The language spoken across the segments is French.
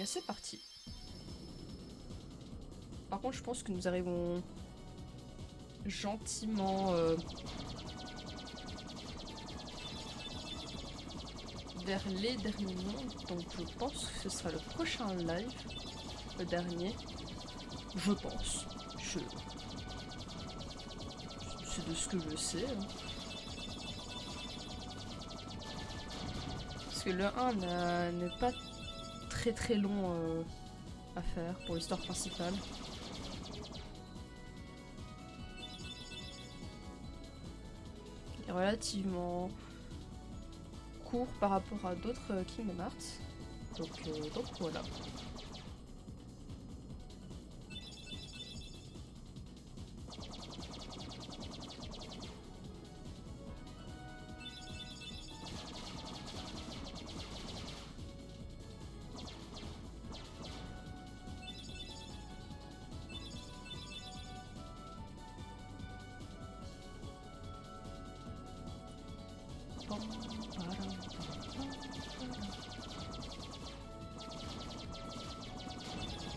C'est parti. Par contre, je pense que nous arrivons gentiment vers les derniers mondes, donc je pense que ce sera le prochain live, le dernier. Je pense. C'est de ce que je sais. Hein. Parce que le 1 n'est pas très long à faire pour l'histoire principale. Il est relativement court par rapport à d'autres Kingdom Hearts. Donc voilà.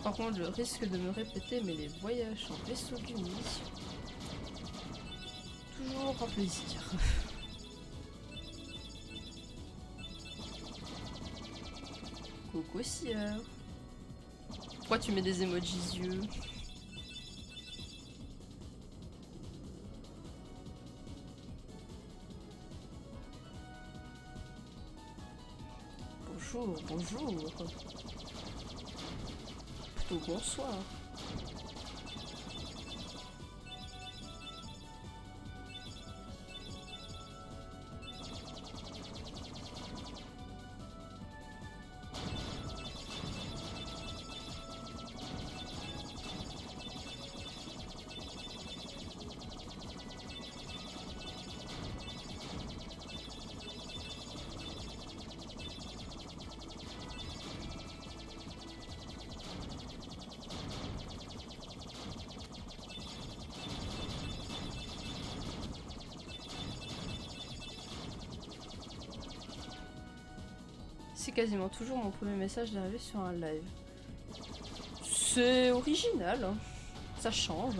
Par contre, je risque de me répéter, mais les voyages en vaisseau Gumi, toujours un plaisir. Coucou Sierre. Pourquoi tu mets des emojis yeux? Bonjour, bonjour. Plutôt bonsoir. C'est quasiment toujours mon premier message d'arriver sur un live. C'est original, hein. Ça change.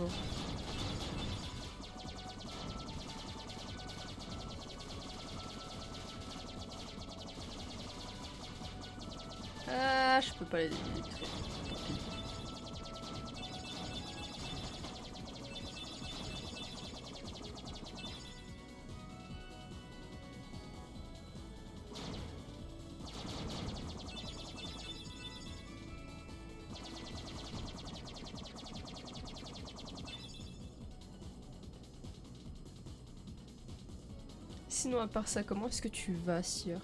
Ah, je peux pas les déliter. Sinon, à part ça, comment est-ce que tu vas, Sire?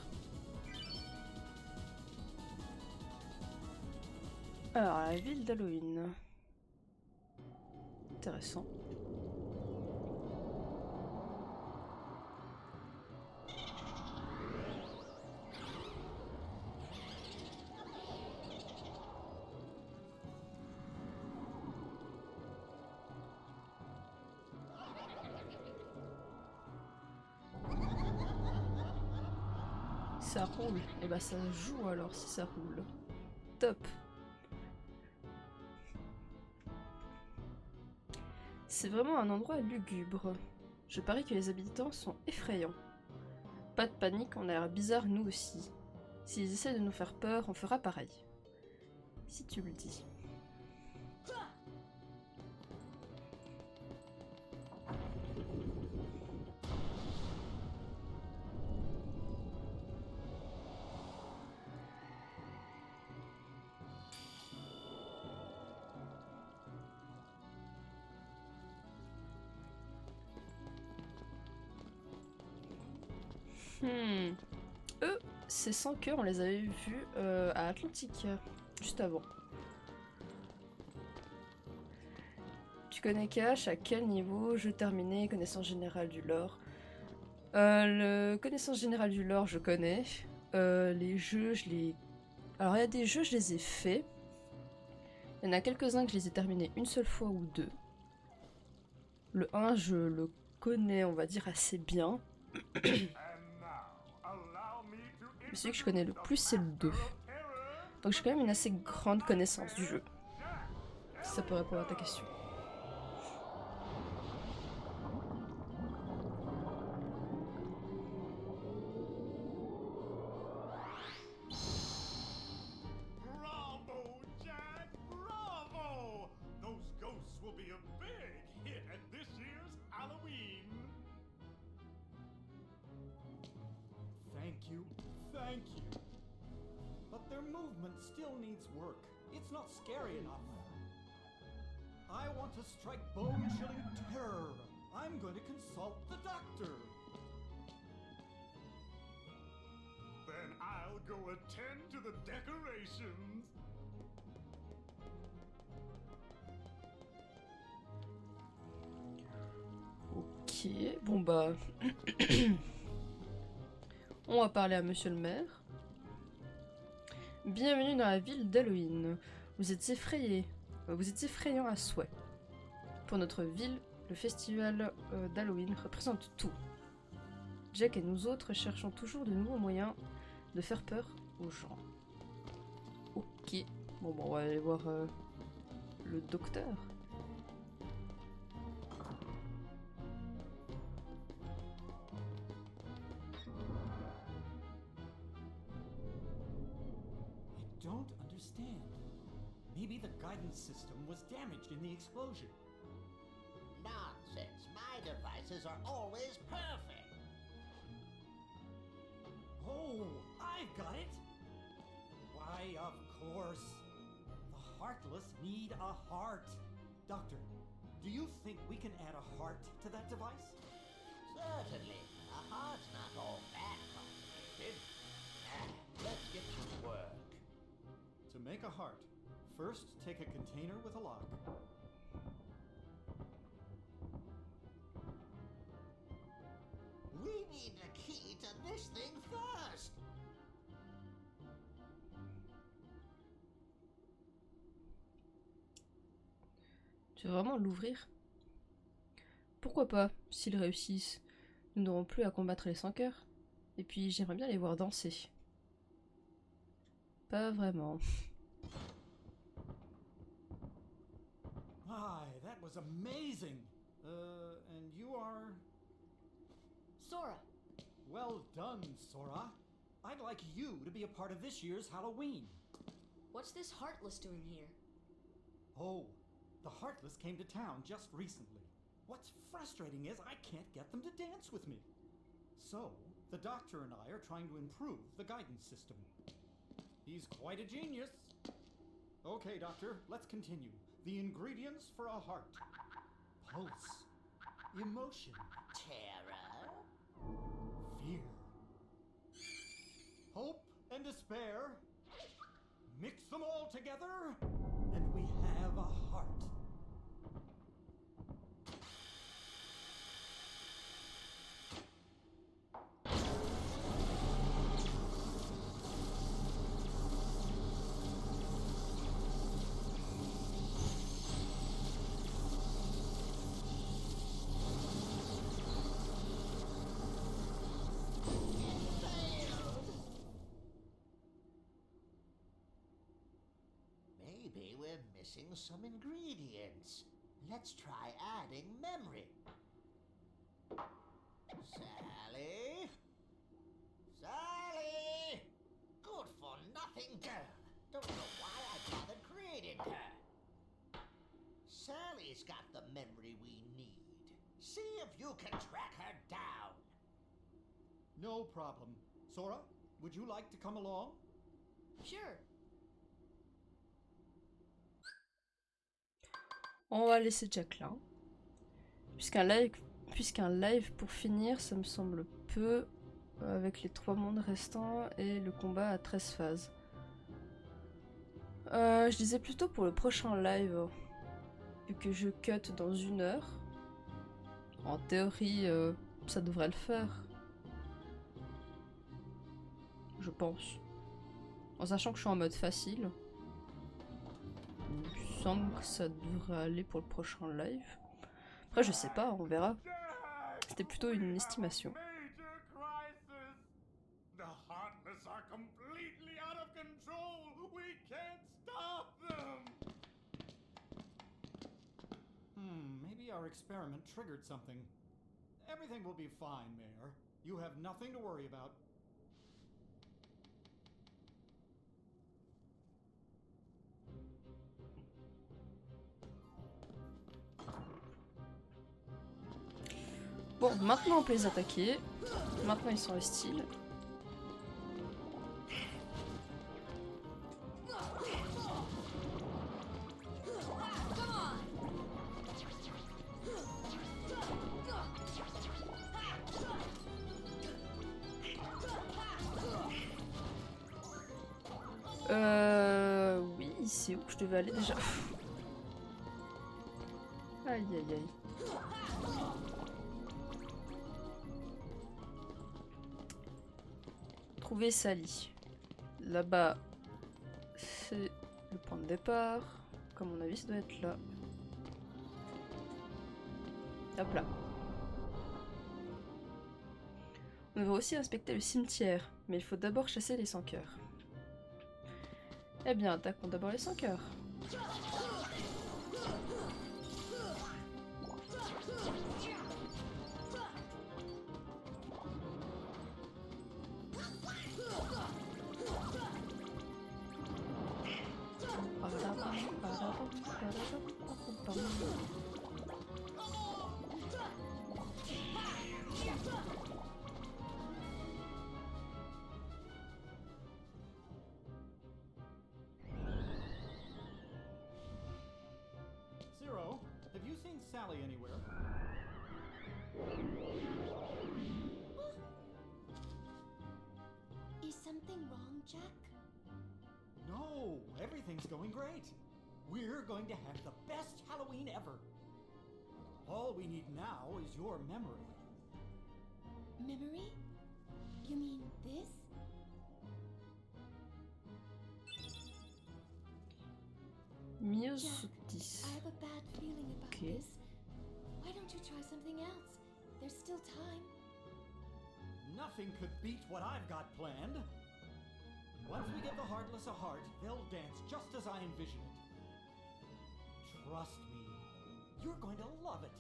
Alors, la ville d'Halloween. Intéressant. Ça roule. Et bah ça joue alors si ça roule. Top. C'est vraiment un endroit lugubre. Je parie que les habitants sont effrayants. Pas de panique, on a l'air bizarre nous aussi. S'ils essaient de nous faire peur, on fera pareil. Si tu le dis. Eux, ces 100 queues, on les avait vus à Atlantica, juste avant. Tu connais Cash, à quel niveau? Jeu terminé, connaissance générale du lore. Le connaissance générale du lore, je connais. Les jeux, je les... Alors il y a des jeux, je les ai faits. Il y en a quelques-uns que je les ai terminés une seule fois ou deux. Le 1, je le connais, on va dire, assez bien. Celui que je connais le plus, c'est le 2. Donc j'ai quand même une assez grande connaissance du jeu. Si ça peut répondre à ta question. Bravo, Jack! Bravo! Those ghosts will be a big hit at this year's Halloween. Thank you, thank you. But their movement still needs work. It's not scary enough. I want to strike bone-chilling terror. I'm going to consult the doctor. Then I'll go attend to the decorations. Ok, bon bah... On va parler à monsieur le maire. Bienvenue dans la ville d'Halloween. Vous êtes effrayé. Vous êtes effrayant à souhait. Pour notre ville, le festival d'Halloween représente tout. Jack et nous autres cherchons toujours de nouveaux moyens de faire peur aux gens. Ok. Bon, on va aller voir le docteur. I don't understand. Maybe the guidance system was damaged in the explosion. Nonsense. My devices are always perfect. Oh, I've got it! Why, of course. The heartless need a heart. Doctor, do you think we can add a heart to that device? Certainly. A heart's not all that complicated. Let's get to work. To make a heart, first take a container with a lock. We need the key to this thing first. Tu veux vraiment l'ouvrir? Pourquoi pas, s'ils réussissent. Nous n'aurons plus à combattre les sans-cœurs. Et puis j'aimerais bien les voir danser. Pas vraiment. My, that was amazing! And you are... Sora, Well done, Sora. I'd like you to be a part of this year's Halloween. what's this Heartless doing here? Oh, the Heartless came to town just recently. What's frustrating is I can't get them to dance with me. So, the doctor and I are trying to improve the guidance system. He's quite a genius. Okay, doctor, let's continue. The ingredients for a heart. Pulse. Emotion. Terror? Fear. Hope and despair. Mix them all together, and we have a heart. Maybe we're missing some ingredients. Let's try adding memory. Sally? Sally! Good for nothing girl. Don't know why I bothered creating her. Sally's got the memory we need. See if you can track her down. No problem. Sora, would you like to come along? Sure. On va laisser Jack là. Puisqu'un live pour finir, ça me semble peu avec les 3 mondes restants et le combat à 13 phases. Je disais plutôt pour le prochain live, vu que je cut dans 1 heure. En théorie, ça devrait le faire. Je pense. En sachant que je suis en mode facile. Il me semble que ça devrait aller pour le prochain live. Après, je sais pas, on verra. C'était plutôt une estimation. Major crisis! The Heartless are completely out of control! We our experiment triggered something. Everything will be fine, Mayor. You have nothing to worry about. Bon, maintenant on peut les attaquer. Maintenant ils sont hostiles. Oui, c'est où que je devais aller déjà? Aïe aïe aïe. Trouver Sally. Là-bas, c'est le point de départ. Comme mon avis, ça doit être là. Hop là. On devrait aussi inspecter le cimetière, mais il faut d'abord chasser les sans-cœurs. Eh bien, attaquons d'abord les sans-cœurs. Zero, have you seen Sally anywhere? Is something wrong, Jack? No, everything's going great. We're going to have the best Halloween ever. All we need now is your memory. Memory? You mean this? Myosotis. I have a bad feeling about Okay. this. Why don't you try something else? There's still time. Nothing could beat what I've got planned. Once we give the Heartless a heart, they'll dance just as I envision it. Trust me, you're going to love it.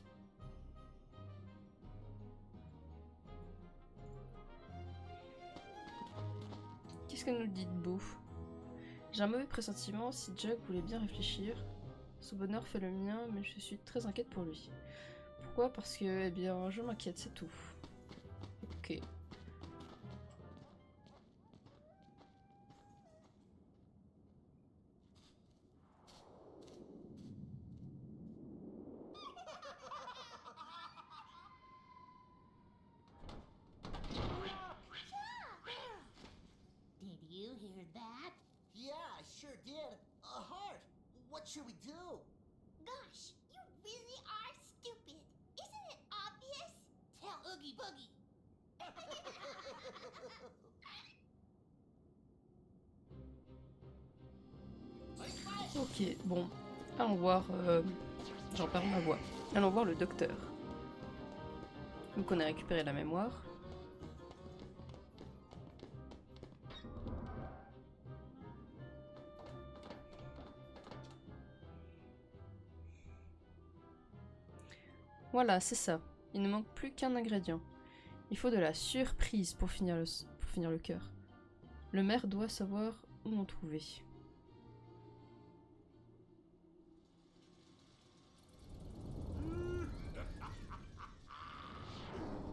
Qu'est-ce que nous dit de beau? J'ai un mauvais pressentiment, si Jack voulait bien réfléchir. Son bonheur fait le mien, mais je suis très inquiète pour lui. Pourquoi? Parce que, eh bien, je m'inquiète, c'est tout. Ok. Did you hear that? Yeah, I sure did. A heart. What should we do? Gosh, you really are stupid. Isn't it obvious? Tell Oogie Boogie. Ok, bon. Allons voir... J'en perds ma voix. Allons voir le docteur. Donc on a récupéré la mémoire. Voilà, c'est ça. Il ne manque plus qu'un ingrédient. Il faut de la surprise pour finir le cœur. Le maire doit savoir où en trouver.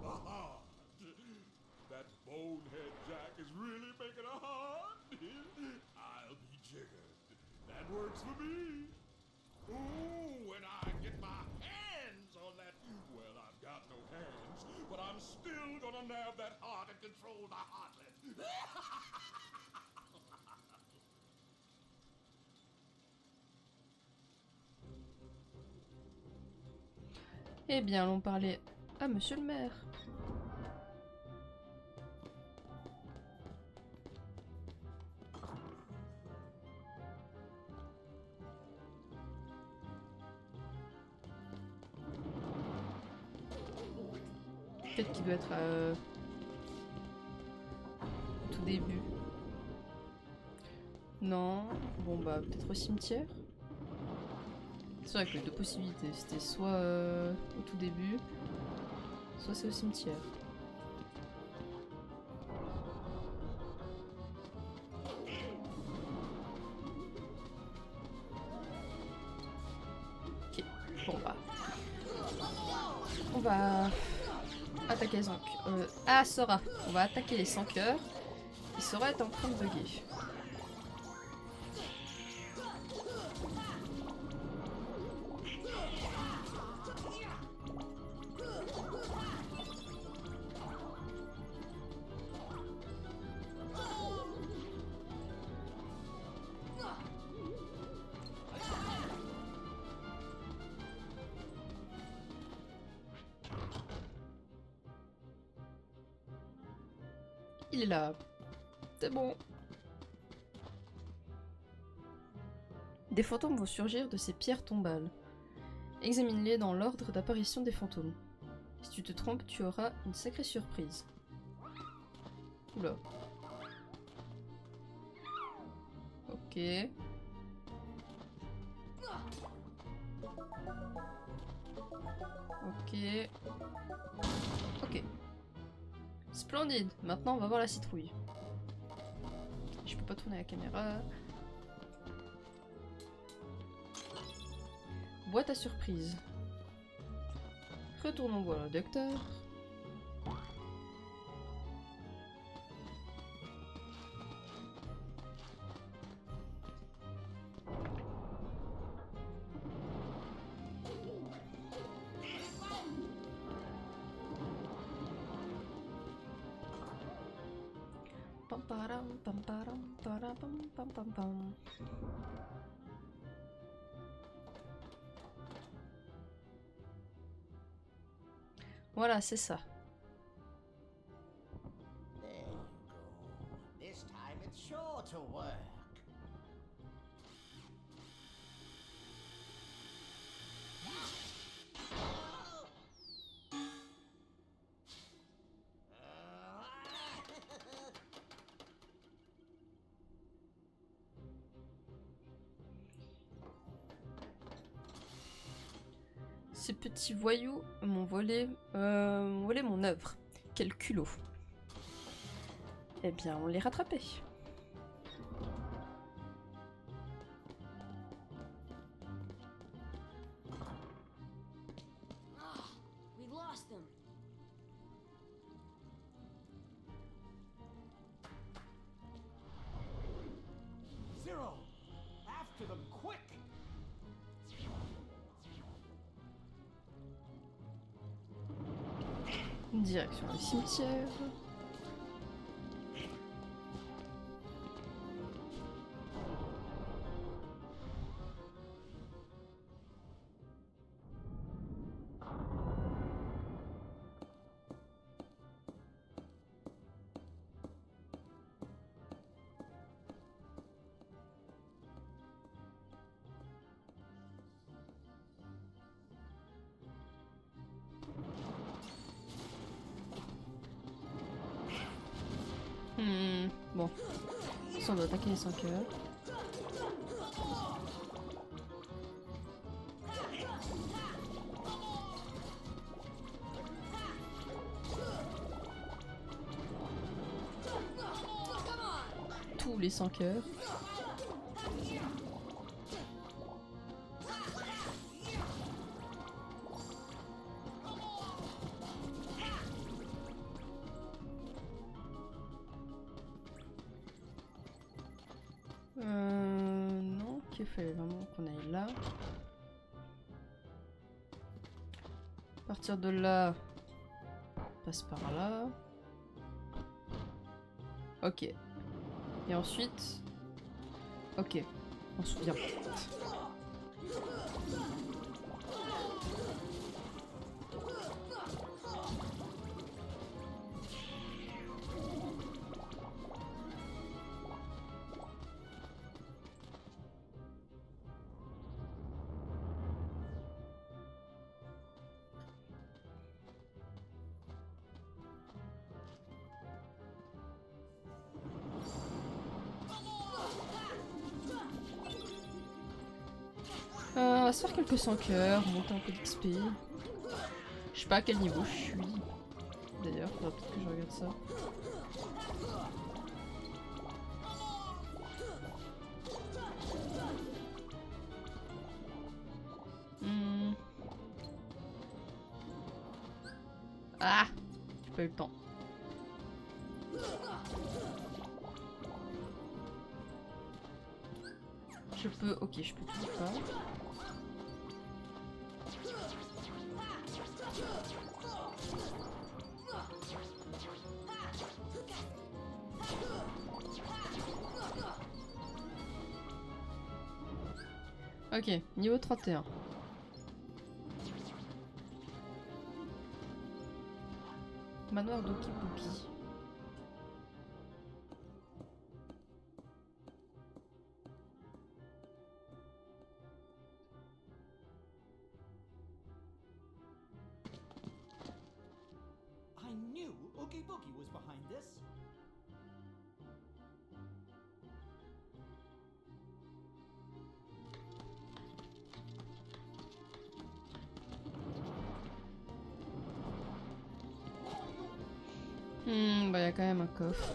Aha! That bonehead Jack is really making a heart. I'll be jiggered. That works for me. Ooh, when I get my hands on that. Well, I've got no hands, but I'm still gonna nab that heart and control the heartless. Eh bien, allons parler à monsieur le maire. Peut-être qu'il doit être au tout début. Non. Bon bah peut-être au cimetière. C'est vrai que les deux possibilités, c'était soit au tout début, soit c'est au cimetière. Ok, bon bah. On va attaquer les 5. Ah, Sora! On va attaquer les 100 cœurs. Et Sora est en train de bugger. Il est là. C'est bon. Des fantômes vont surgir de ces pierres tombales. Examine-les dans l'ordre d'apparition des fantômes. Si tu te trompes, tu auras une sacrée surprise. Oula. Ok. Ok. Ok. Splendide. Maintenant, on va voir la citrouille. Je peux pas tourner la caméra. Boîte à surprise. Retournons voir le docteur. Pam param pam param param pam pam pam pam. Voilà, c'est ça. There you go. This time it's sure to work. Ces petits voyous m'ont volé mon œuvre. Quel culot. Eh bien, on les rattrapait. We lost them. Zero! After them, quick! Direction le cimetière. Bon. Ça, on doit attaquer les 5 heures. Tous les 5 heures. Non, qu'il fallait vraiment qu'on aille là. À partir de là, on passe par là. Ok. Et ensuite... Ok, on se souvient. va se faire quelques 100 cœurs, monter un peu d'XP. Je sais pas à quel niveau je suis. D'ailleurs, faudra peut-être que je regarde ça. Ah! J'ai pas eu le temps. Je peux... Ok, je peux toujours pas. Ok, niveau 31. Manoir d'Oki Boogie. I knew Oogie Boogie was behind this. Bah y a quand même un coffre.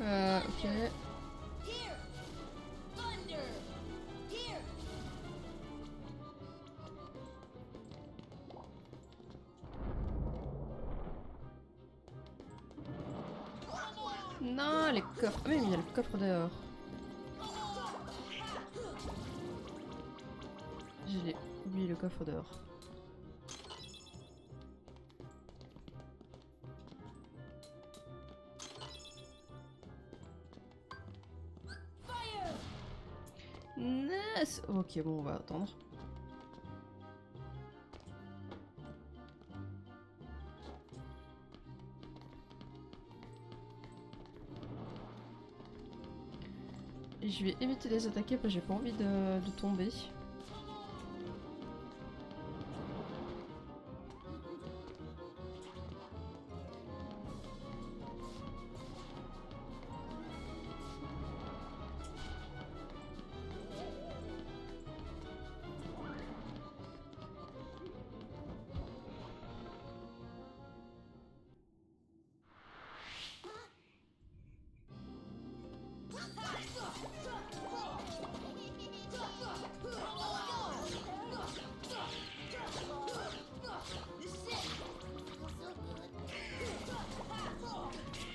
Ok. Here! Thunder! Here! Non, les coffres. Ah, mais il y a le coffre dehors. Je l'ai oublié, le coffre dehors. Nice. Ok, bon, on va attendre. Et je vais éviter de les attaquer parce que j'ai pas envie de tomber.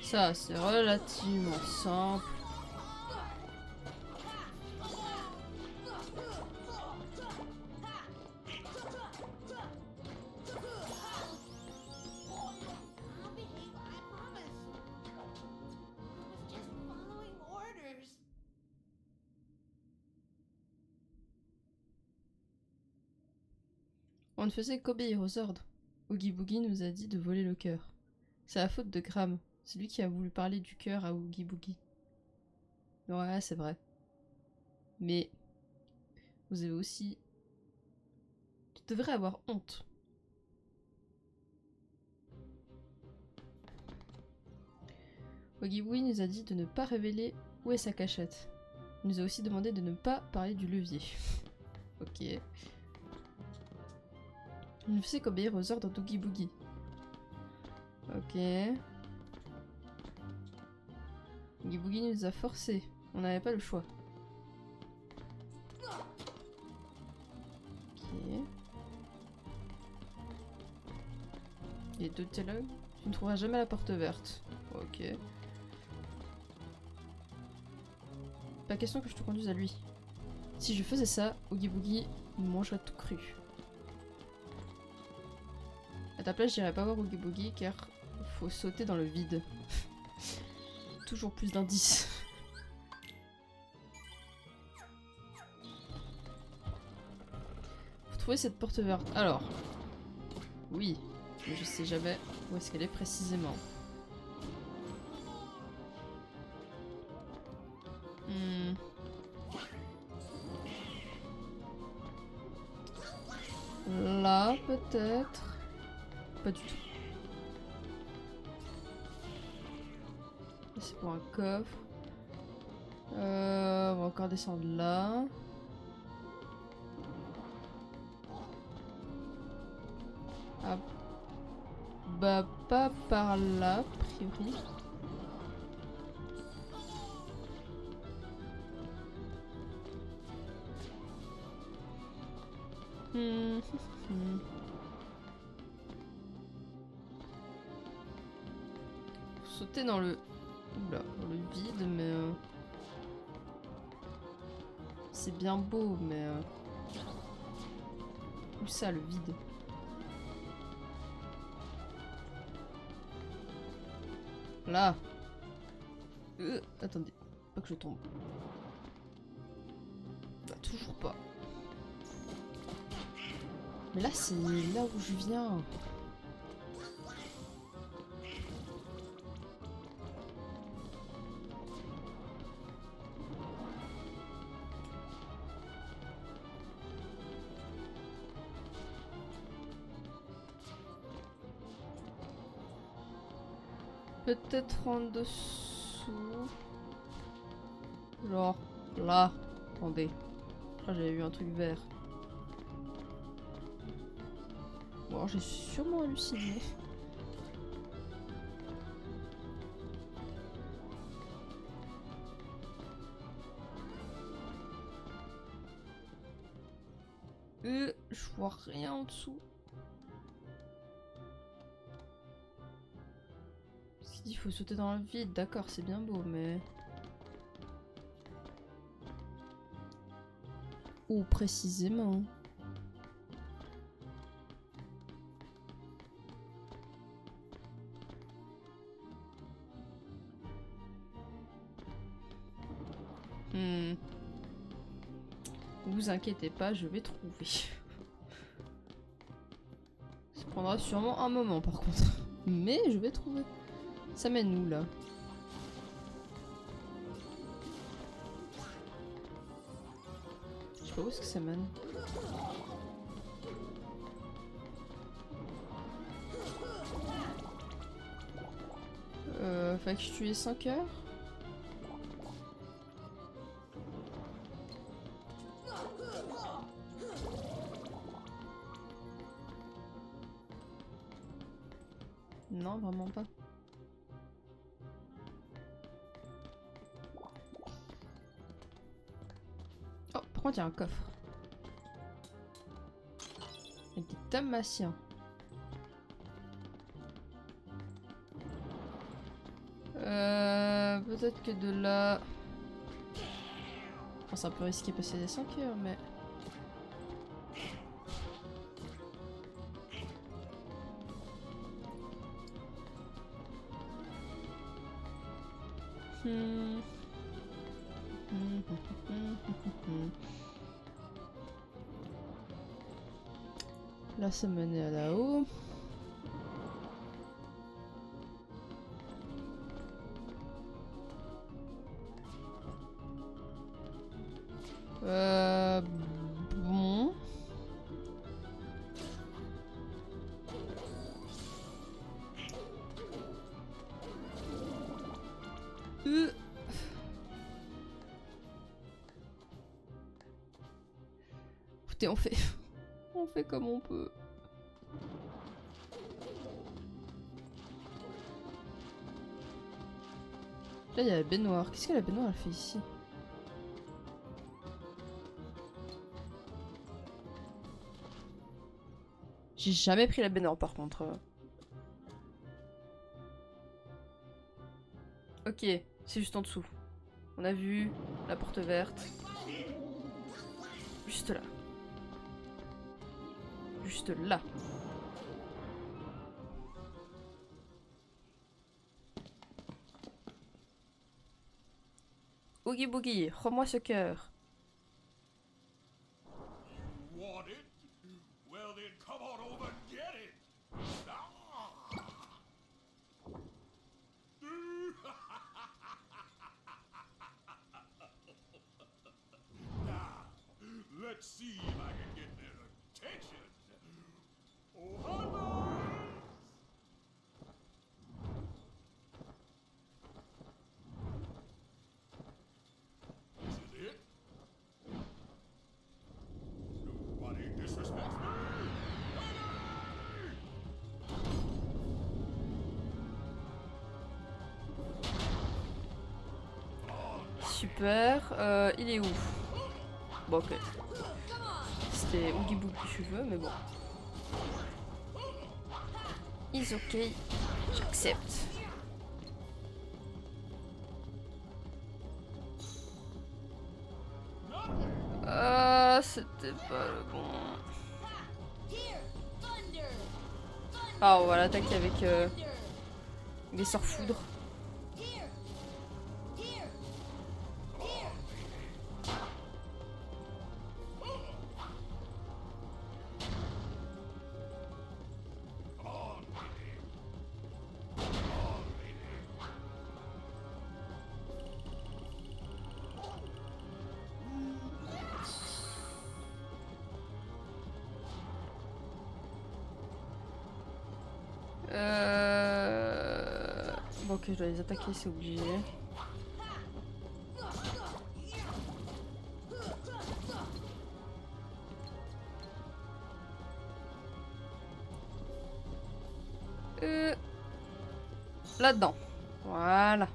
Ça, c'est relativement simple. I'll behave, I promise. I was just following orders. On ne faisait qu'obéir aux ordres. Oogie Boogie nous a dit de voler le cœur. C'est la faute de Graham. C'est lui qui a voulu parler du cœur à Oogie Boogie. Ouais, c'est vrai. Mais vous avez aussi... Tu devrais avoir honte. Oogie Boogie nous a dit de ne pas révéler où est sa cachette. Il nous a aussi demandé de ne pas parler du levier. Ok. Il ne faisait qu'obéir aux ordres d'Oogie Boogie. Ok. Oogie Boogie nous a forcés. On n'avait pas le choix. Ok. Et deux dialogues. Tu ne trouveras jamais la porte verte. Ok. Pas question que je te conduise à lui. Si je faisais ça, Oogie Boogie me mangerait tout cru. À ta place, j'irai pas voir Oogie Boogie car faut sauter dans le vide. Toujours plus d'indices. Faut trouver cette porte verte. Alors. Oui. Mais je sais jamais où est-ce qu'elle est précisément. Là, peut-être. Pas du tout. C'est pour un coffre. On va encore descendre là. Ah. Bah pas par là, a priori. Sauter dans le... Oula, dans le vide, mais... C'est bien beau, mais... Où ça, le vide? Là. Attendez, pas que je tombe. Bah, toujours pas. Mais là, c'est là où je viens. Peut-être en dessous. Genre là. Attendez. Là j'avais vu un truc vert. Bon, j'ai sûrement halluciné. Je vois rien en dessous. Il faut sauter dans le vide, d'accord, c'est bien beau, mais... Où précisément? Vous inquiétez pas, je vais trouver. Ça prendra sûrement un moment par contre. Mais je vais trouver. Ça mène où là? Je sais pas où est-ce que ça mène. Fallait que je tue les 5 heures. Non, vraiment pas. Oh, par contre, il y a un coffre. Avec des Dalmatiens. Peut-être que de là... Enfin, c'est un peu risqué passer des 5 heures, mais... Là, ça menait à là-haut. Bon. Écoutez, on fait... on fait comme on peut. Là, il y a la baignoire. Qu'est-ce que la baignoire elle fait ici? J'ai jamais pris la baignoire par contre. Ok, c'est juste en dessous. On a vu la porte verte. Juste là. Juste là. Oogie Boogie, rends-moi ce cœur. You want it? Well then come on over and get it. Now, let's see if I can get their attention. Oh, hunters! super. Il est où? Bon, ok. C'était Oogie Boogie cheveux, mais bon. Is ok. J'accepte. C'était pas le bon. Ah, on va l'attaquer avec des sorts foudre. Bon, ok, je dois les attaquer, c'est obligé. Là-dedans. Voilà.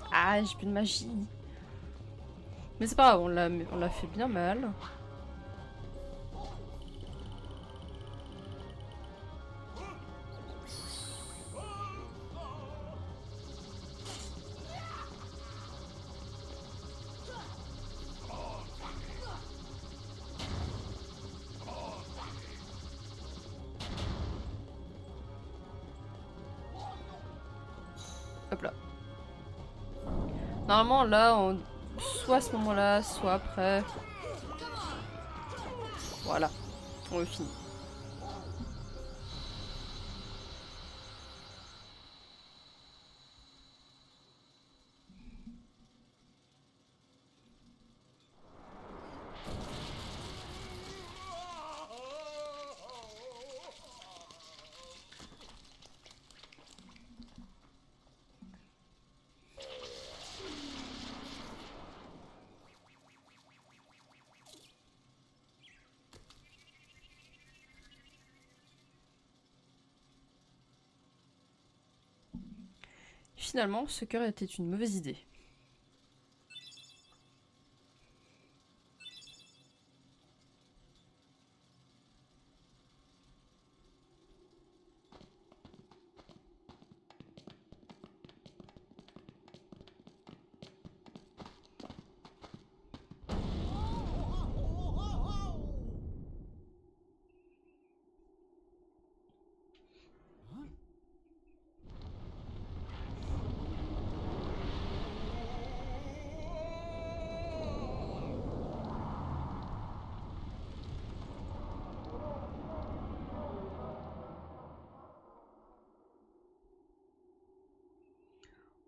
Ah, j'ai plus de magie. Mais c'est pas grave, on l'a fait bien mal. Hop là. Normalement, là, soit à ce moment-là, soit après. Voilà, on le finit. Finalement, ce cœur était une mauvaise idée.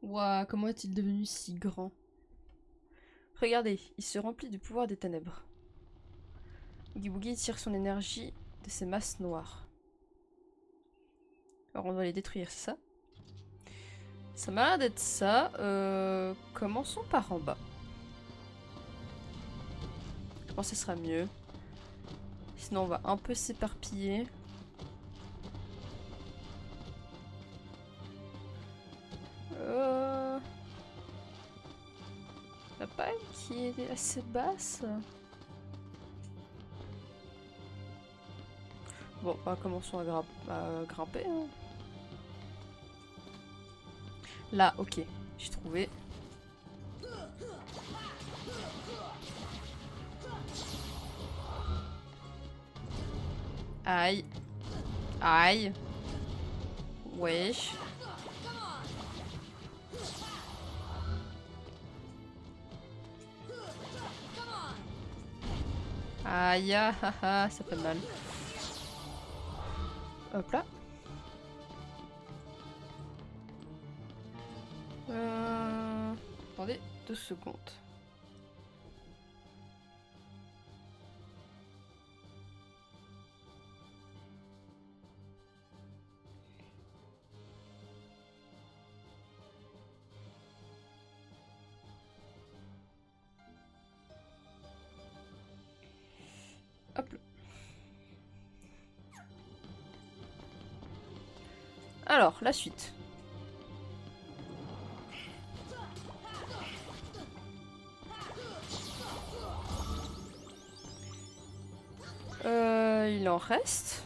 Ouah, comment est-il devenu si grand? Regardez, il se remplit du pouvoir des ténèbres. Oogie Boogie tire son énergie de ces masses noires. Alors on doit les détruire, c'est ça? Ça m'a l'air d'être ça. Commençons par en bas. Je pense que ce sera mieux. Sinon on va un peu s'éparpiller. La paille qui est assez basse. Bon, bah, commençons à grimper. Hein. Là, ok, j'ai trouvé. Aïe. Aïe. Wesh. Aïe, ah, ah, ah, ça fait mal. Hop là. Attendez 2 secondes. Alors, la suite. Il en reste.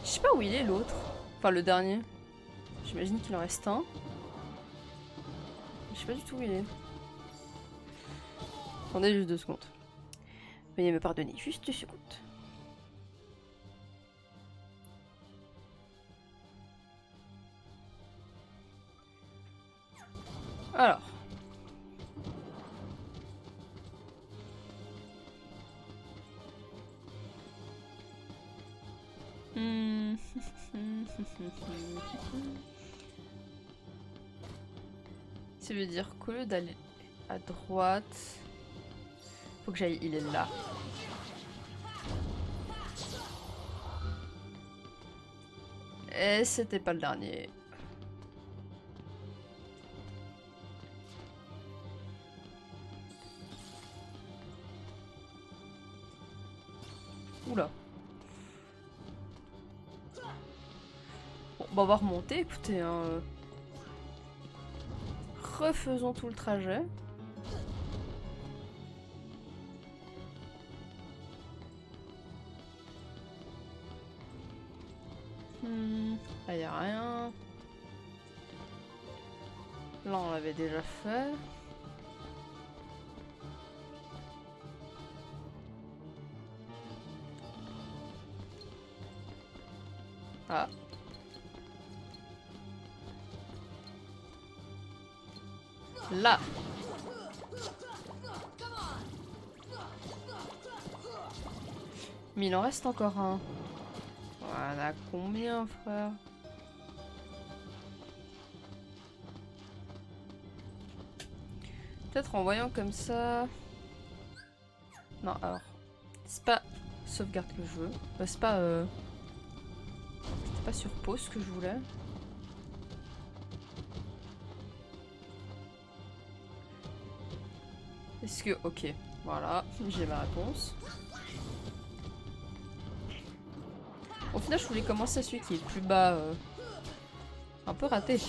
Je sais pas où il est l'autre. Enfin le dernier. J'imagine qu'il en reste un. Je sais pas du tout où il est. Attendez juste 2 secondes. Veuillez me pardonner juste 2 secondes. Alors. Ça veut dire qu'au lieu d'aller à droite, faut que j'aille. Il est là. Et c'était pas le dernier. Oula. Bon, bah on va remonter, écoutez. Hein. Refaisons tout le trajet. Là, y a rien. Là, on l'avait déjà fait. Ah. Là. Mais il en reste encore un. On a combien, frère? Peut-être en voyant comme ça... Non, alors... C'est pas sauvegarde que je veux. C'est pas... C'était pas sur pause que je voulais. Est-ce que... Ok, voilà, j'ai ma réponse. Au final, je voulais commencer celui qui est plus bas. Un peu raté.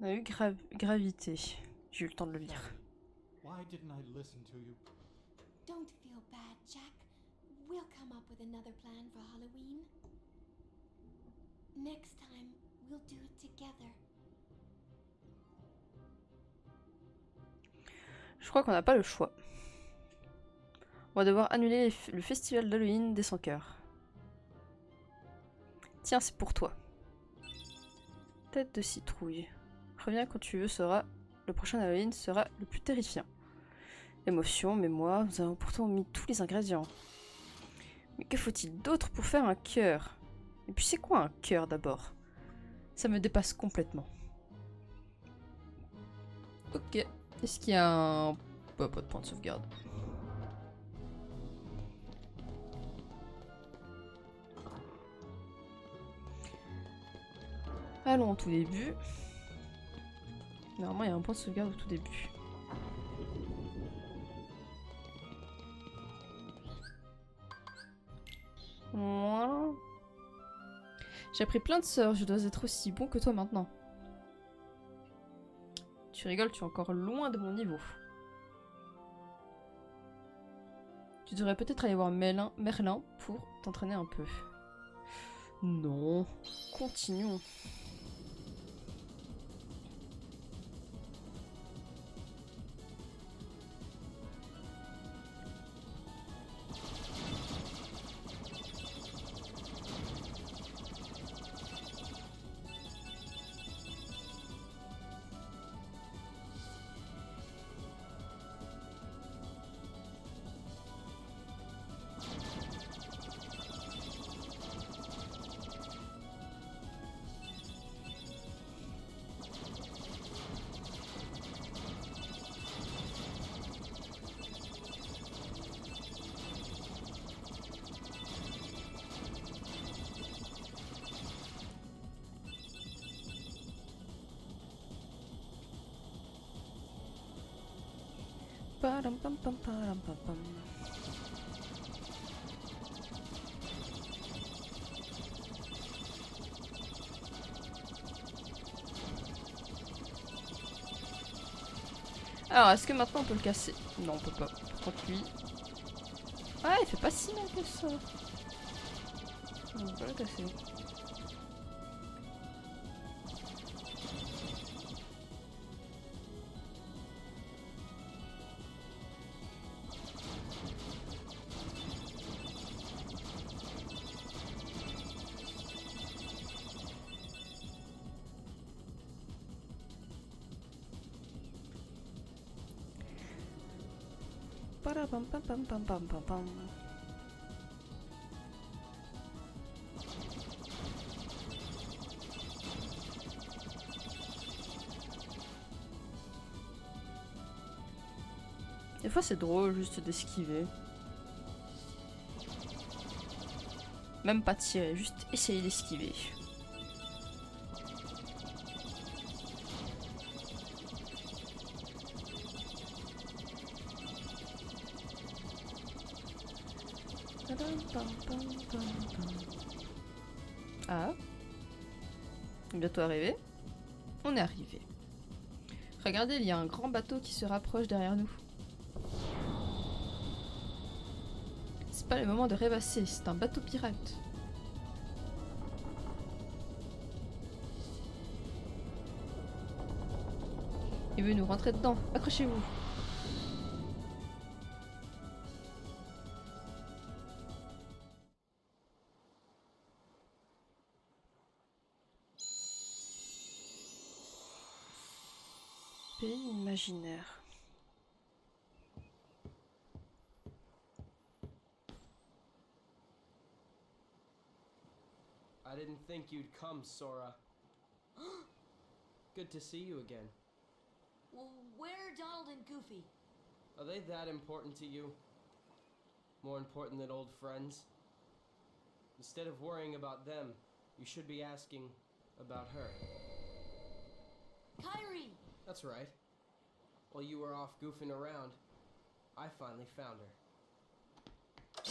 On a eu gravité. J'ai eu le temps de le lire. Why didn't I listen to you? Don't feel bad, Jack. We'll come up with another plan for Halloween. Next time, we'll do it together. Je crois qu'on n'a pas le choix. On va devoir annuler le festival d'Halloween des 100 cœurs. Tiens, c'est pour toi. Tête de citrouille. Reviens quand tu veux, le prochain Halloween sera le plus terrifiant. Émotion, mémoire, nous avons pourtant mis tous les ingrédients. Mais que faut-il d'autre pour faire un cœur? Et puis c'est quoi un cœur d'abord? Ça me dépasse complètement. Ok. Est-ce qu'il y a un... Bah, pas de point de sauvegarde. Allons au tout début. Normalement, il y a un point de sauvegarde au tout début. J'ai appris plein de sorts, je dois être aussi bon que toi maintenant. Tu rigoles, tu es encore loin de mon niveau. Tu devrais peut-être aller voir Merlin pour t'entraîner un peu. Non, continuons. Param pam pam param pam pam. Alors, est-ce que maintenant on peut le casser? Non, on peut pas. Par contre, lui... Ah, il fait pas si mal que ça. On peut pas le casser. Pam pam pam pam pam pam pam. Des fois c'est drôle juste d'esquiver. Même pas tirer, juste essayer d'esquiver. Ah, bientôt arrivé. On est arrivé. Regardez, il y a un grand bateau qui se rapproche derrière nous. C'est pas le moment de rêvasser, c'est un bateau pirate. Il veut nous rentrer dedans, accrochez-vous. Pays imaginaire. I didn't think you'd come, Sora. Good to see you again. Well, where are Donald and Goofy? Are they that important to you? More important than old friends? Instead of worrying about them, you should be asking about her. Kyrie! That's right. While you were off goofing around, I finally found her.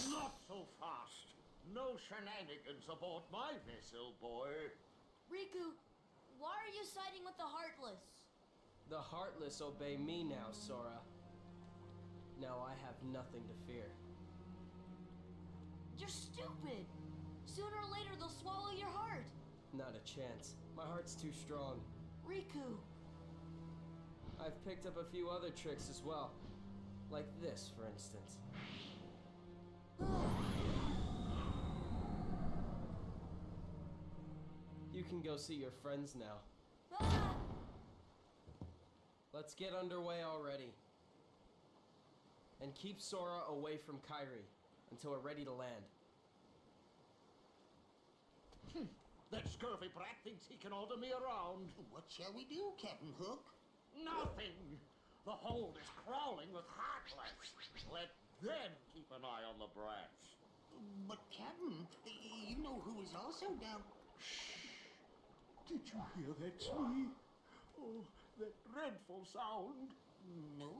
Not so fast. No shenanigans aboard my vessel, boy. Riku, why are you siding with the Heartless? The Heartless obey me now, Sora. Now I have nothing to fear. You're stupid! Sooner or later they'll swallow your heart! Not a chance. My heart's too strong. Riku! I've picked up a few other tricks as well. Like this, for instance. You can go see your friends now. Ah! Let's get underway already. And keep Sora away from Kyrie until we're ready to land. That scurvy brat thinks he can order me around. What shall we do, Captain Hook? Nothing! The hold is crawling with Heartless. Let them keep an eye on the brats. But, Captain, you know who is also down... Did you hear that, Smee? Oh, that dreadful sound. No,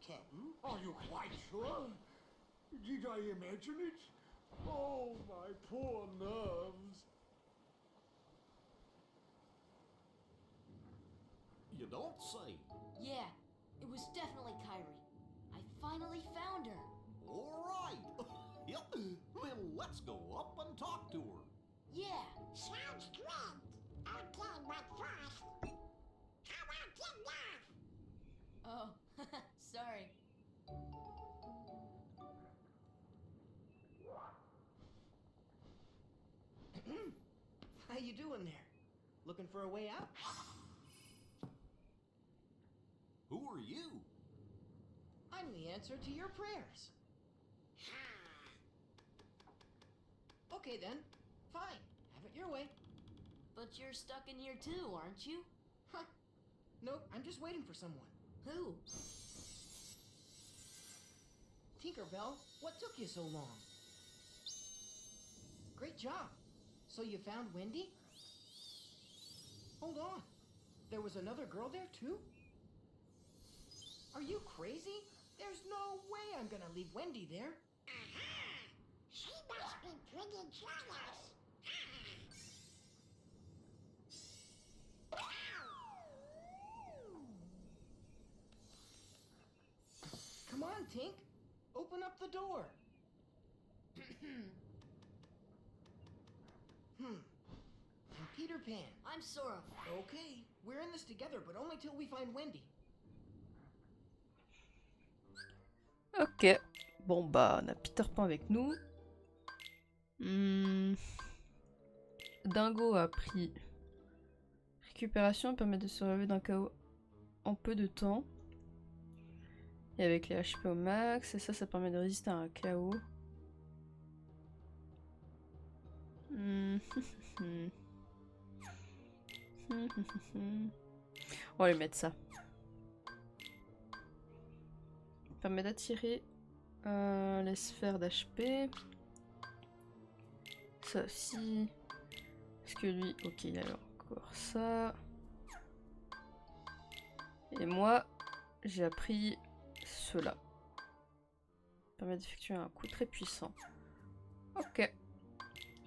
Captain. Are you quite sure? Did I imagine it? Oh, my poor nerves. You don't say. Yeah, it was definitely Kyrie. I finally found her. All right. Yep. Well, let's go up and talk to her. Yeah. Sounds good. Okay, but first, how about dinner? Oh, sorry. How you doing there? Looking for a way out? Who are you? I'm the answer to your prayers. Okay then, fine. Have it your way. But you're stuck in here too, aren't you? Huh. Nope, I'm just waiting for someone. Who? Tinkerbell, what took you so long? Great job. So you found Wendy? Hold on. There was another girl there too? Are you crazy? There's no way I'm gonna leave Wendy there. She must be pretty jealous. Come on, Tink. Open up the door. I'm Peter Pan. I'm Sora. Okay, we're in this together, but only till we find Wendy. Ok. Bon bah, on a Peter Pan avec nous. Dingo a pris récupération, permet de se relever d'un chaos en peu de temps. Et avec les HP au max, et ça permet de résister à un chaos. On va lui mettre ça. Permet d'attirer les sphères d'HP. Ça aussi. Parce que lui, ok, il a encore ça. Et moi, j'ai appris cela. Permet d'effectuer un coup très puissant. Ok.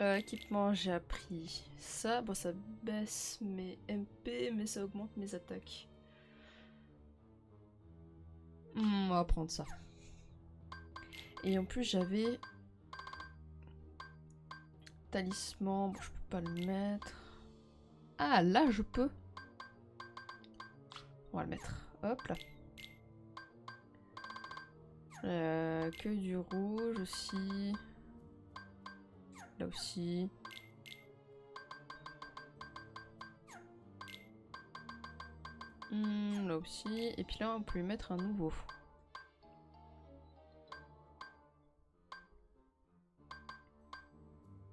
Équipement, j'ai appris ça. Bon, ça baisse mes MP, mais ça augmente mes attaques. On va prendre ça. Et en plus, j'avais talisman. Bon, je peux pas le mettre. Ah, là, je peux. On va le mettre. Hop là. Que du rouge aussi. Là aussi. Là aussi. Et puis là, on peut lui mettre un nouveau.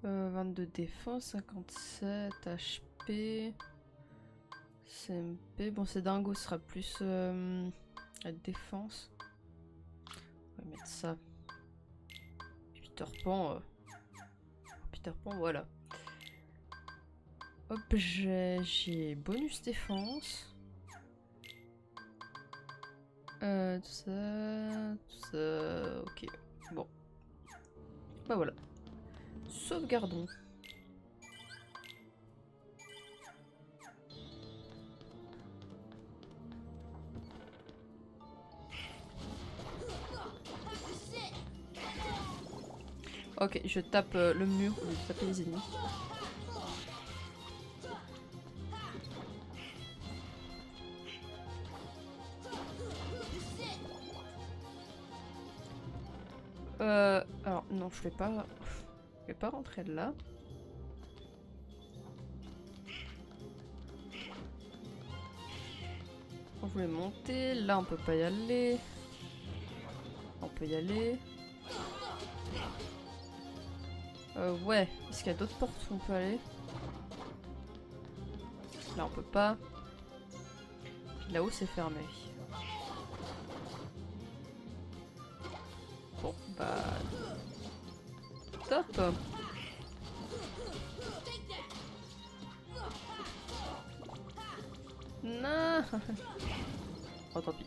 Euh, 22 défense, 57 HP. CMP. Bon, c'est dingo, ce sera plus la défense. On va mettre ça. Peter Pan. Peter Pan, voilà. Hop, j'ai bonus défense. Tout ça. Ok. Bon. Bah voilà. Sauvegardons. Ok, je tape le mur au lieu de taper les ennemis. Alors non, je vais pas rentrer là. On voulait monter, là on peut pas y aller. On peut y aller. Ouais, est-ce qu'il y a d'autres portes où on peut aller? Là on peut pas. Là-haut c'est fermé. Bon, bah... Top. Non. Oh tant pis.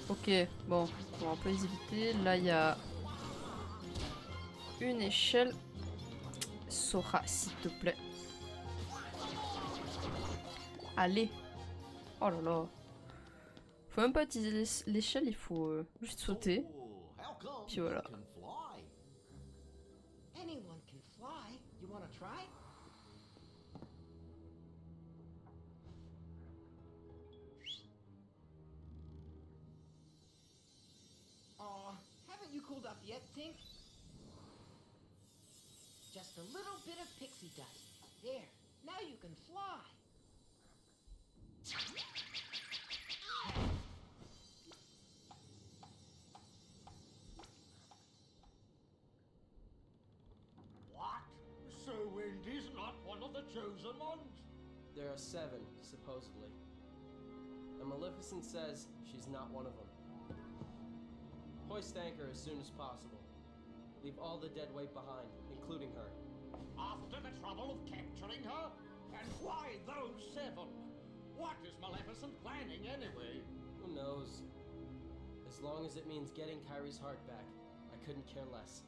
Ok, bon, on peut les éviter. Là, il y a une échelle. Sora, s'il te plaît. Allez. Oh là là. Faut même pas utiliser l'échelle, il faut juste sauter. Puis voilà. Anyone can fly. You wanna try? Aw, haven't you cooled off yet, Tink? Just a little bit of pixie dust. There, now you can fly. What? So Wendy's not one of the chosen ones? There are 7, supposedly. And Maleficent says she's not one of them. Hoist anchor as soon as possible. Leave all the dead weight behind, including her. After the trouble of capturing her? And why those 7? What is Maleficent planning anyway? Who knows? As long as it means getting Kyrie's heart back, I couldn't care less.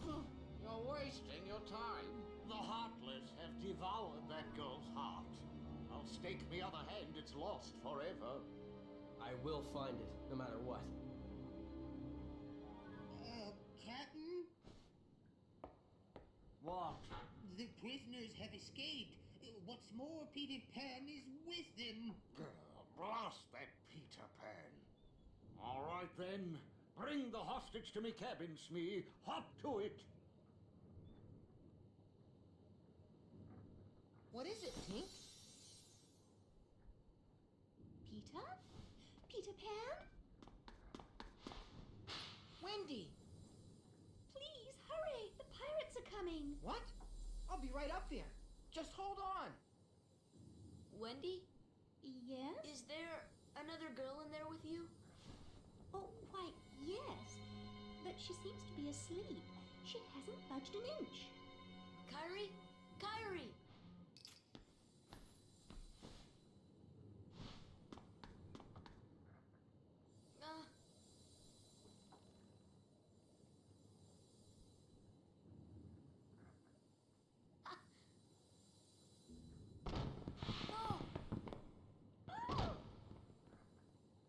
You're wasting your time. The Heartless have devoured that girl's heart. I'll stake me other hand it's lost forever. I will find it, no matter what. Captain? What? The prisoners have escaped. What's more, Peter Pan is with them. Blast that Peter Pan. All right then. Bring the hostage to me cabin, Smee. Hop to it. What is it, Tink? Peter? Peter Pan? Wendy! Please, hurry! The pirates are coming! What? I'll be right up there. Just hold on. Wendy, Yes? is there another girl in there with you? Oh, why, yes. But she seems to be asleep. She hasn't budged an inch. Kyrie? Kyrie!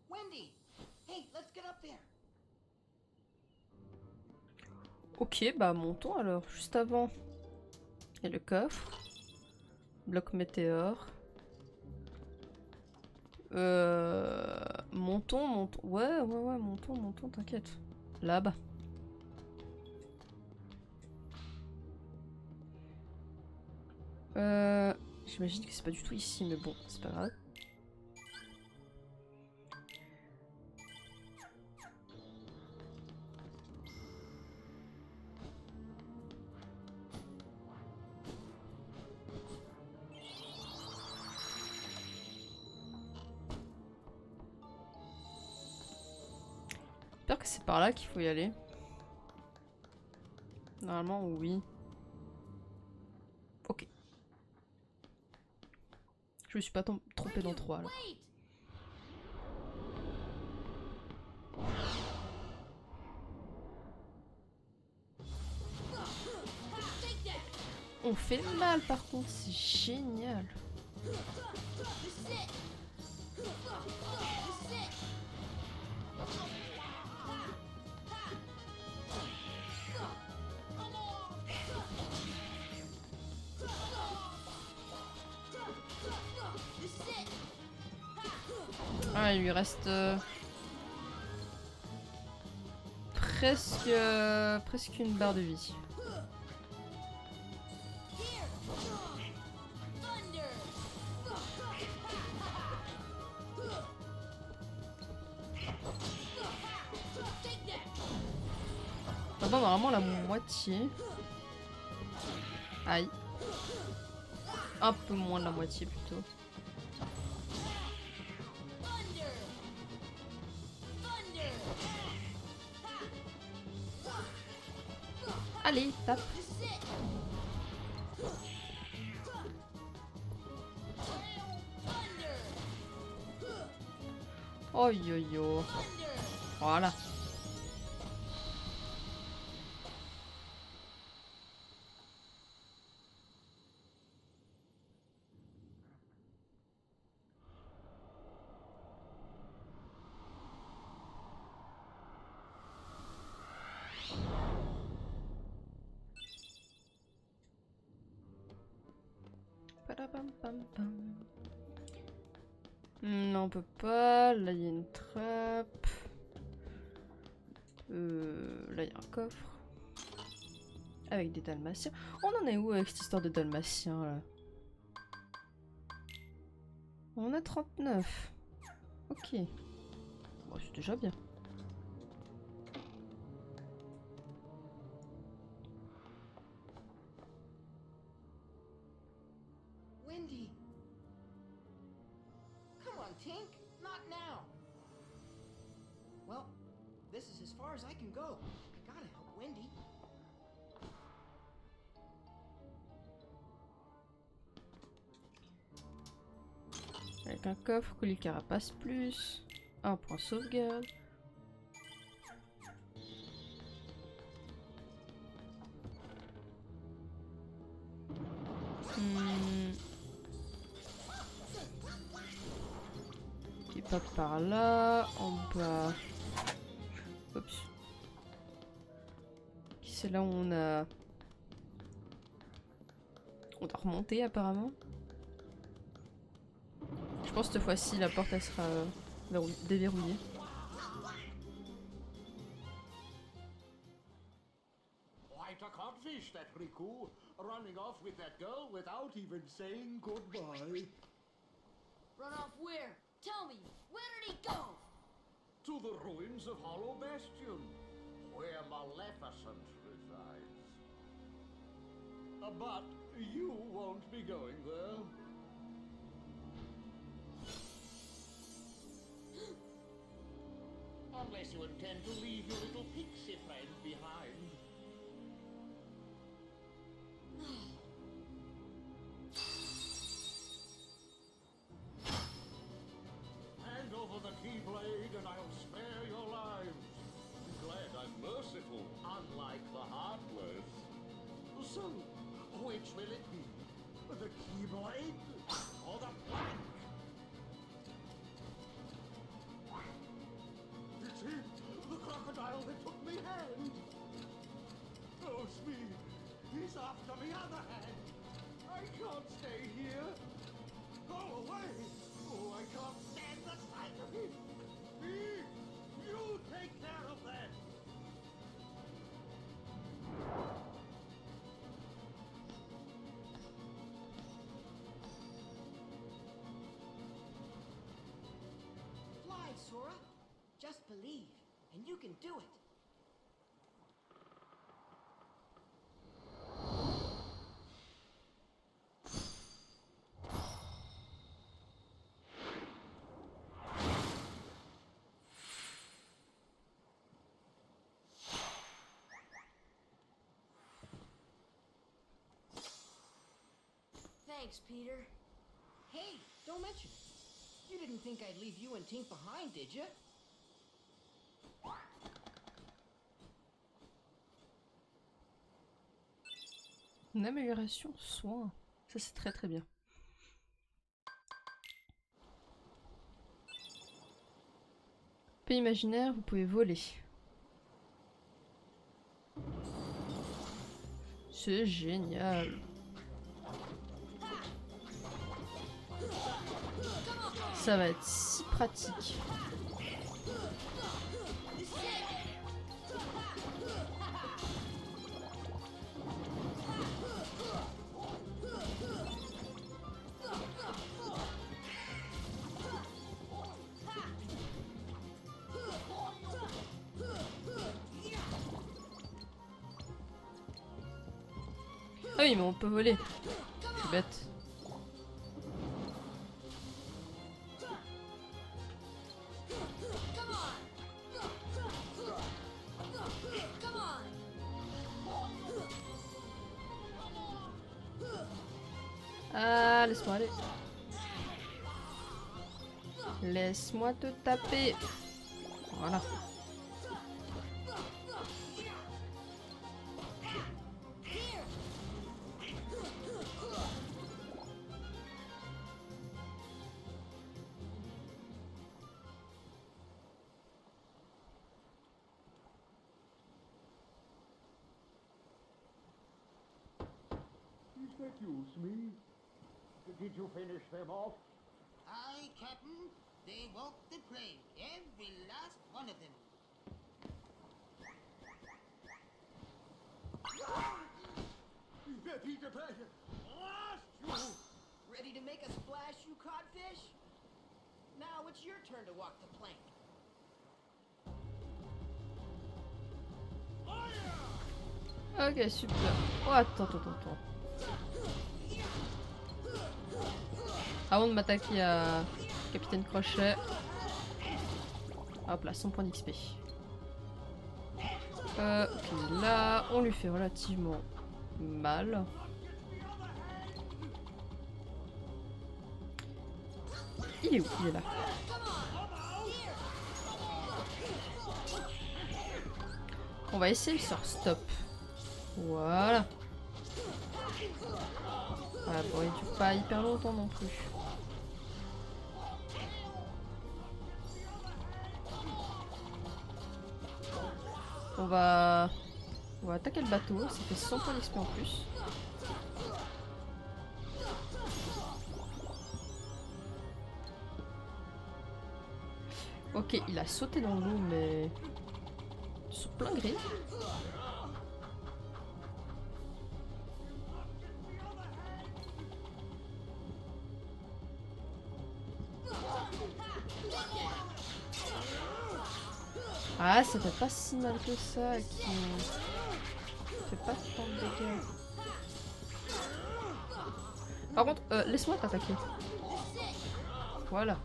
Wendy! Hey, let's get up there. Ok, bah montons alors. Juste avant, il y a le coffre. Bloc météore. Montons, montons. Ouais, montons, t'inquiète. Là-bas. J'imagine que c'est pas du tout ici, mais bon, c'est pas grave. J'espère que c'est par là qu'il faut y aller. Normalement, oui. Ok. Je me suis pas trompée d'endroit là. Wait! On fait mal par contre, c'est génial. Ah, il lui reste presque une barre de vie. Maintenant, normalement la moitié. Aïe. Un peu moins de la moitié plutôt. Allez, tape. Oh yo yo. Voilà. Pam, pam, pam. Non, on peut pas. Là, il y a une trappe. Là, il y a un coffre. Avec des dalmatiens. On en est où avec cette histoire de dalmatiens, là? On a 39. Ok. Bon, c'est déjà bien. Wendy! Come on, Tink! Not now! Well, this is as far as I can go. I gotta help Wendy. Avec un coffre, colis carapace plus. Un point sauvegarde. Qui pas par là, en bas. Oups. C'est là où on a... On doit remonter apparemment. Je pense que cette fois-ci la porte elle sera déverrouillée. Quite a codfish, that Riku, running off with that girl without even saying goodbye. Run off where? Tell me, where did he go? To the ruins of Hollow Bastion, where Maleficent resides. But you won't be going there. Unless you intend to leave your little pixie friend behind. Hand over the Keyblade and I'll spare your lives. Glad I'm merciful, unlike the Heartless. So, which will it be? The Keyblade or the plank? It's him, the crocodile that took me hand. Oh, Smee, he's after me other hand. I can't stay here. Go away. Oh, I can't stand the sight of him. Smee, you take care of that. Fly, Sora. Just believe, and you can do it. Thanks, Peter. Hey, don't mention it. You didn't think I'd leave you and Tink behind, did you? Une amélioration soin. Ça c'est très très bien. Pays imaginaire, vous pouvez voler. C'est génial. Ça va être si pratique. Ah oui, mais on peut voler. Je suis bête. Ah, laisse-moi aller. Laisse-moi te taper. Voilà. Is that you, Smee? Did you finish them off? Aye, Captain. They walked the plank, every last one of them. Peter Pan, lost you! Ready to make a splash, you codfish? Now it's your turn to walk the plank. Ok, super. Oh, attends. Avant de m'attaquer à Capitaine Crochet. Hop là, 100 points d'XP. Ok, là, on lui fait relativement mal. Il est où? Il est là. On va essayer sur stop. Voilà. Ah bon, il dure pas hyper longtemps non plus. On va attaquer le bateau, ça fait 100 points d'XP en plus. Ok, il a sauté dans l'eau, mais sur plein gré. Ah, ça fait pas si mal que ça, qui fait pas tant de dégâts. Par contre, laisse-moi t'attaquer. Voilà.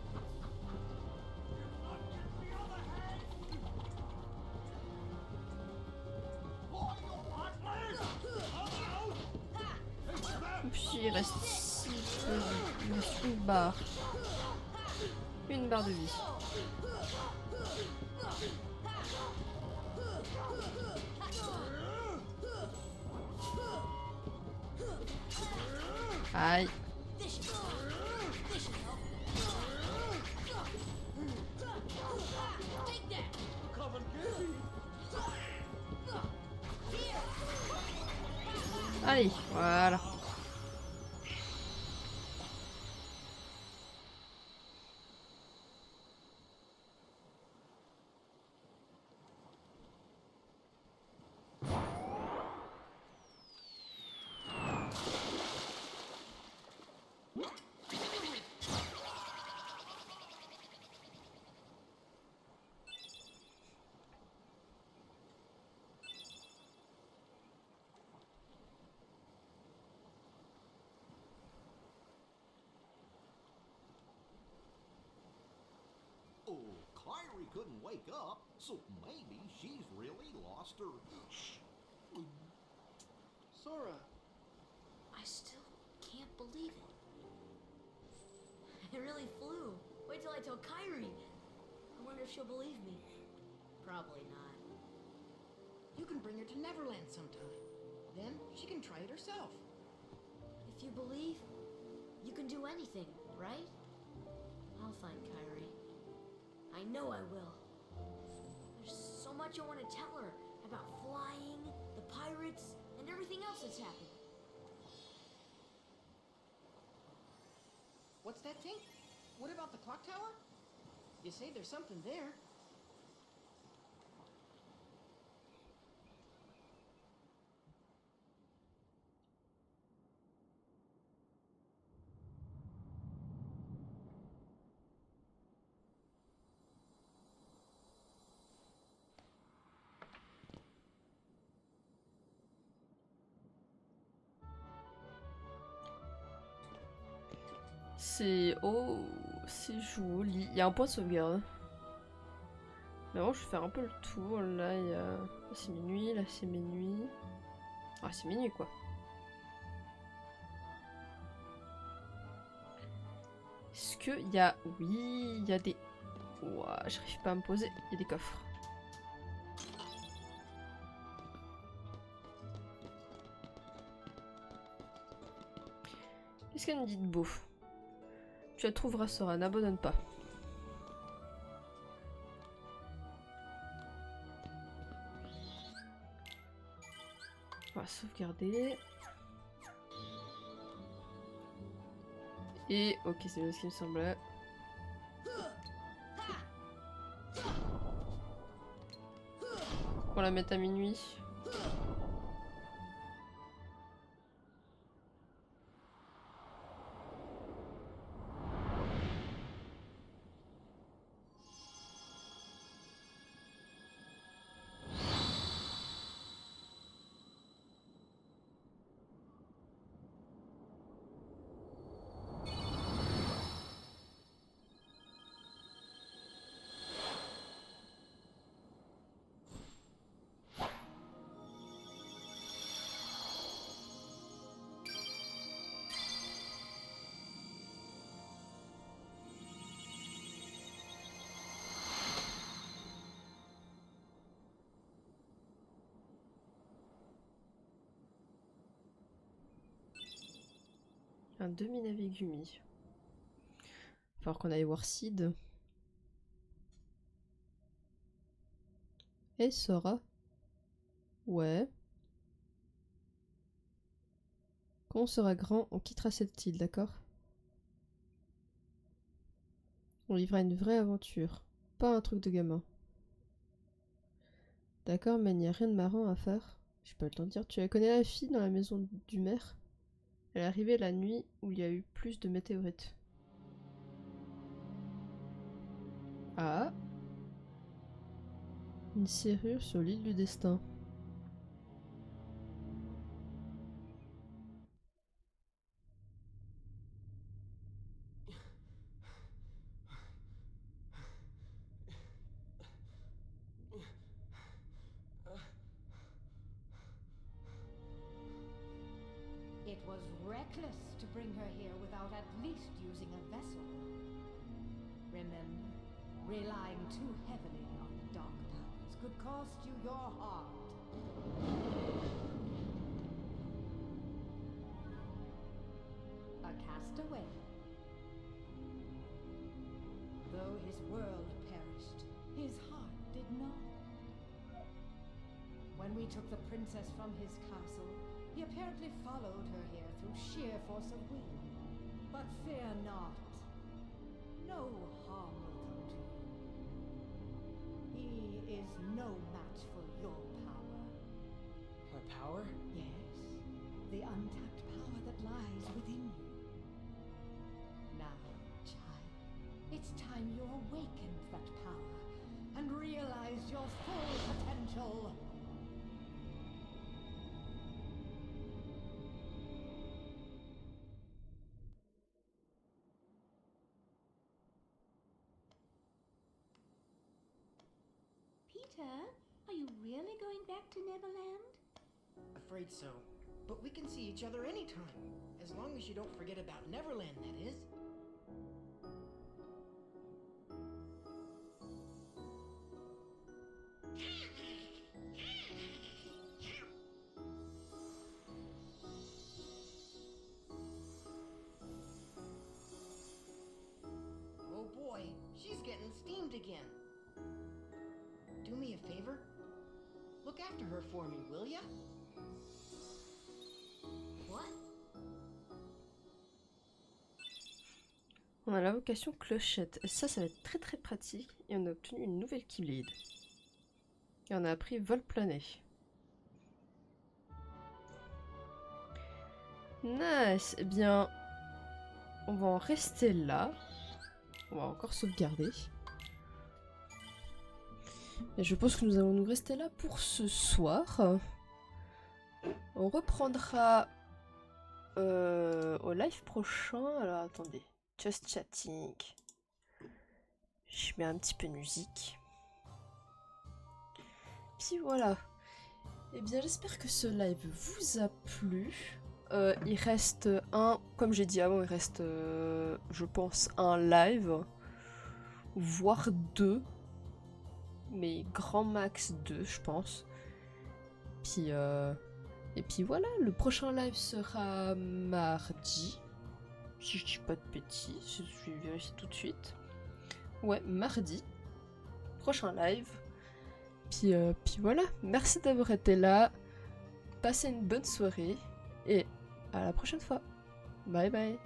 Oups, il reste si peu de vie. Il reste une barre. Une barre de vie. Aïe. Allez, voilà. Oh, Kyrie couldn't wake up, so maybe she's really lost her. Sora, I still can't believe it. It really flew. Wait till I tell Kyrie. I wonder if she'll believe me. Probably not. you can bring her to Neverland sometime. Then she can try it herself. If you believe, you can do anything, right? I'll find Kyrie. I know I will. There's so much I want to tell her about flying, the pirates, and everything else that's happened. What's that thing? What about the clock tower? You say there's something there. C'est... Oh, c'est joli. Il y a un point de sauvegarde. Mais avant, je vais faire un peu le tour. Là, il y a... Là, c'est minuit. Là, c'est minuit. Ah, c'est minuit, quoi. Est-ce qu'il y a... Oui, il y a des... Ouah, j'arrive pas à me poser. Il y a des coffres. Qu'est-ce qu'elle me dit de beau? Tu la trouveras, Sora, n'abandonne pas. On va sauvegarder. Et ok, c'est bien ce qui me semblait. On la met à minuit. Un demi-navigumi. Il va falloir qu'on aille voir Sid. Et Sora. Ouais. Quand on sera grand, on quittera cette île, d'accord? On vivra une vraie aventure. Pas un truc de gamin. D'accord, mais il n'y a rien de marrant à faire. J'ai pas le temps de dire. Tu la connais la fille dans la maison du maire? Elle est arrivée la nuit où il y a eu plus de météorites. Ah. Une serrure sur l'île du destin. It was reckless to bring her here without at least using a vessel. Remember, relying too heavily on the dark powers could cost you your heart. A castaway. Though his world perished, his heart did not. When we took the princess from his castle, he apparently followed her here through sheer force of will. But fear not. No harm will come to you. He is no match for your power. My power? Yes, the untapped power that lies within you. Now, child, it's time you awakened that power and realized your full potential. Peter, are you really going back to Neverland? Afraid so. But we can see each other anytime. As long as you don't forget about Neverland, that is. Oh boy, she's getting steamed again. Do me a favor? Look after her for me, will ya? What? On a la vocation clochette. Et ça va être très très pratique. Et on a obtenu une nouvelle Keyblade. Et on a appris vol plané. Nice. Eh bien, on va en rester là. On va encore sauvegarder. Et je pense que nous allons nous rester là pour ce soir. On reprendra au live prochain. Alors attendez. Just chatting. Je mets un petit peu de musique. Puis voilà. Eh bien j'espère que ce live vous a plu. Il reste comme j'ai dit avant, il reste je pense un live. Voire 2. Mais grand max 2 je pense. Puis et puis voilà, le prochain live sera mardi. Si je dis pas de bêtises, je vais vérifier tout de suite. Ouais, mardi. Prochain live. Puis voilà, merci d'avoir été là. Passez une bonne soirée. Et à la prochaine fois. Bye bye.